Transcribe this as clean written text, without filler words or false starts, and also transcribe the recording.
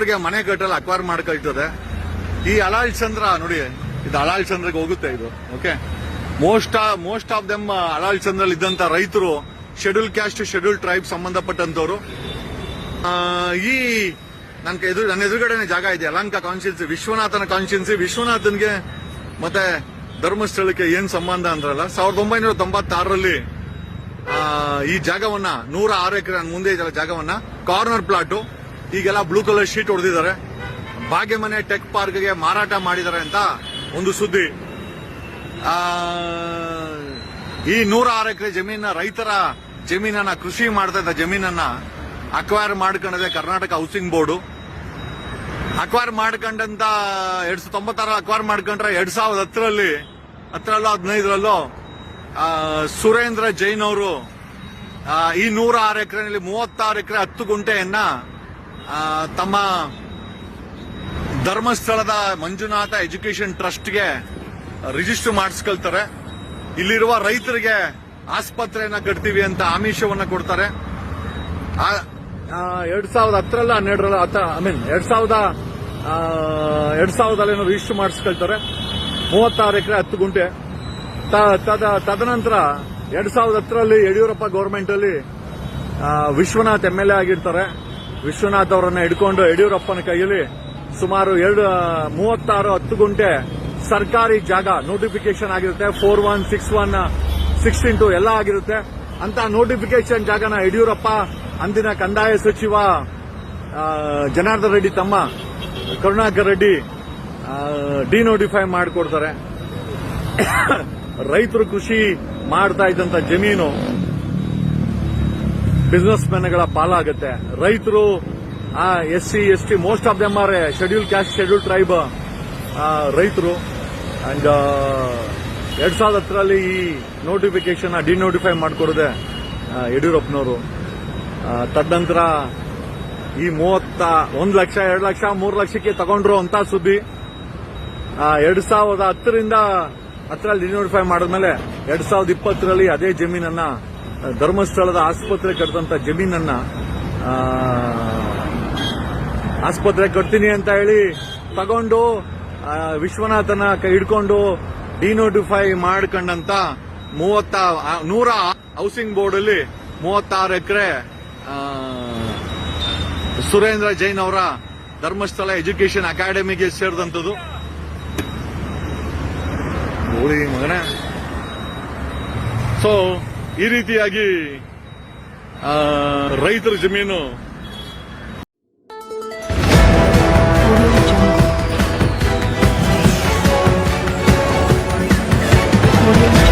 ಅವ್ರಿಗೆ ಮನೆ ಕಟ್ಟಲು ಅಕ್ವೈರ್ ಮಾಡ್ಕೊಳ್ತದೆ. ಈ ಅಲಾಲ್ ಚಂದ್ರ ನೋಡಿ, ಇದು ಅಲಾಲ್ ಚಂದ್ರಗೆ ಹೋಗುತ್ತೆ ಇದು. ಓಕೆ, ಮೋಸ್ಟ್ ಆಫ್ ದೆಮ್ ಅಲಾಲ್ ಚಂದ್ರಲ್ಲಿ ಇದ್ದಂತ ರೈತರು ಶೆಡ್ಯೂಲ್ ಕ್ಯಾಸ್ಟ್ ಶೆಡ್ಯೂಲ್ ಟ್ರೈಬ್ ಸಂಬಂಧಪಟ್ಟಂತವ್ರು. ಈ ನನ್ನ ಎದುರುಗಡೆನೆ ಜಾಗ ಇದೆ, ಯಲಹಂಕ ಕಾನ್ಸ್ಟಿಟ್ಯೂನ್ಸಿ, ವಿಶ್ವನಾಥನ ಕಾನ್ಸ್ಟಿಟ್ಯೂನ್ಸಿ. ವಿಶ್ವನಾಥನ್ಗೆ ಮತ್ತೆ ಧರ್ಮಸ್ಥಳಕ್ಕೆ ಏನ್ ಸಂಬಂಧ ಅಂದ್ರಲ್ಲ, 1996ರಲ್ಲಿ ಈ ಜಾಗವನ್ನ 106 ಎಕರೆ ಮುಂದೆ ಇದೆಲ್ಲ ಜಾಗವನ್ನ ಕಾರ್ನರ್ ಪ್ಲಾಟು ಈಗೆಲ್ಲ ಬ್ಲೂ ಕಲರ್ ಶೀಟ್ ಹೊಡೆದಿದ್ದಾರೆ. ಭಾಗ್ಯಮನೆ ಟೆಕ್ ಪಾರ್ಕ್ಗೆ ಮಾರಾಟ ಮಾಡಿದ್ದಾರೆ ಅಂತ ಒಂದು ಸುದ್ದಿ. ಈ 106 ಎಕರೆ ಜಮೀನ ರೈತರ ಜಮೀನನ್ನ, ಕೃಷಿ ಮಾಡ್ತಾ ಇದ್ದ ಜಮೀನನ್ನ ಅಕ್ವೈರ್ ಮಾಡ್ಕೊಂಡಿದೆ ಕರ್ನಾಟಕ ಹೌಸಿಂಗ್ ಬೋರ್ಡು. ಅಕ್ವೈರ್ ಮಾಡ್ಕೊಂಡಂತ 1996 ಅಕ್ವೈರ್ ಮಾಡ್ಕೊಂಡ್ರೆ 2010ರಲ್ಲಿ 15ರಲ್ಲೂ ಸುರೇಂದ್ರ ಜೈನ್ ಅವರು ಈ 106 ಎಕರೆನಲ್ಲಿ 36 ಎಕರೆ 10 ಗುಂಟೆಯನ್ನ ತಮ್ಮ ಧರ್ಮಸ್ಥಳದ ಮಂಜುನಾಥ ಎಜುಕೇಶನ್ ಟ್ರಸ್ಟ್ಗೆ ರಿಜಿಸ್ಟರ್ ಮಾಡಿಸ್ಕೊಳ್ತಾರೆ. ಇಲ್ಲಿರುವ ರೈತರಿಗೆ ಆಸ್ಪತ್ರೆಯನ್ನ ಕಟ್ತೀವಿ ಅಂತ ಆಮಿಷವನ್ನ ಕೊಡ್ತಾರೆ. 2010ರಲ್ಲಿ 2000ದಲ್ಲಿ ರಿಜಿಸ್ಟರ್ ಮಾಡಿಸ್ಕೊಳ್ತಾರೆ. 36 ಎಕರೆ 10 ಗುಂಟೆ. ತದನಂತರ 2010ರಲ್ಲಿ ಯಡಿಯೂರಪ್ಪ ಗವರ್ಮೆಂಟ್ ಅಲ್ಲಿ ವಿಶ್ವನಾಥ್ MLA ಆಗಿರ್ತಾರೆ. ವಿಶ್ವನಾಥ್ ಅವರನ್ನ ಹಿಡ್ಕೊಂಡು ಯಡಿಯೂರಪ್ಪನ ಕೈಯಲ್ಲಿ ಸುಮಾರು 36 10 ಗುಂಟೆ ಸರ್ಕಾರಿ ಜಾಗ ನೋಟಿಫಿಕೇಶನ್ ಆಗಿರುತ್ತೆ. 4161 6 ಎಲ್ಲ ಆಗಿರುತ್ತೆ. ಅಂತ ನೋಟಿಫಿಕೇಶನ್ ಜಾಗನ ಯಡಿಯೂರಪ್ಪ ಅಂದಿನ ಕಂದಾಯ ಸಚಿವ ಜನಾರ್ದನ್ ರೆಡ್ಡಿ ತಮ್ಮ ಕರುಣಾಕರ್ ರೆಡ್ಡಿ ಡಿನೋಟಿಫೈ ಮಾಡಿಕೊಡ್ತಾರೆ. ರೈತರು ಕೃಷಿ ಮಾಡ್ತಾ ಇದ್ದಂತ ಜಮೀನು ಬಿಸಿನೆಸ್ ಮೆನ್ಗಳ ಪಾಲಾಗುತ್ತೆ. ರೈತರು SC ST most of them are schedule caste schedule tribe ರೈತರು. ಅಂಡ್ 2010ರಲ್ಲಿ ಈ ನೋಟಿಫಿಕೇಶನ್ ಡಿನೋಟಿಫೈ ಮಾಡಿಕೊಡದೆ ಯಡಿಯೂರಪ್ಪನವರು. ತದನಂತರ ಈ 1 ಲಕ್ಷ 2 ಲಕ್ಷ 3 ಲಕ್ಷಕ್ಕೆ ತಗೊಂಡ್ರು ಅಂತ ಸುದ್ದಿ. 2010ರಿಂದ ಡಿನೋಟಿಫೈ ಮಾಡಿದ್ಮೇಲೆ 2020ರಲ್ಲಿ ಅದೇ ಜಮೀನನ್ನ, ಧರ್ಮಸ್ಥಳದ ಆಸ್ಪತ್ರೆ ಕಟ್ಟಿದಂತ ಜಮೀನನ್ನ ಆಸ್ಪತ್ರೆ ಕಟ್ತೀನಿ ಅಂತ ಹೇಳಿ ತಗೊಂಡು ವಿಶ್ವನಾಥನ ಕೈ ಹಿಡ್ಕೊಂಡು ಡಿನೋಟಿಫೈ ಮಾಡ್ಕೊಂಡಂತ 100 ಹೌಸಿಂಗ್ ಬೋರ್ಡ್ ಅಲ್ಲಿ 36 ಎಕರೆ ಸುರೇಂದ್ರ ಜೈನ್ ಅವರ ಧರ್ಮಸ್ಥಳ ಎಜುಕೇಶನ್ ಅಕಾಡೆಮಿಗೆ ಸೇರಿದಂಥದ್ದು. ಮಗನೇ, ಸೊ ಈ ರೀತಿಯಾಗಿ ರೈತರ ಜಮೀನು Audio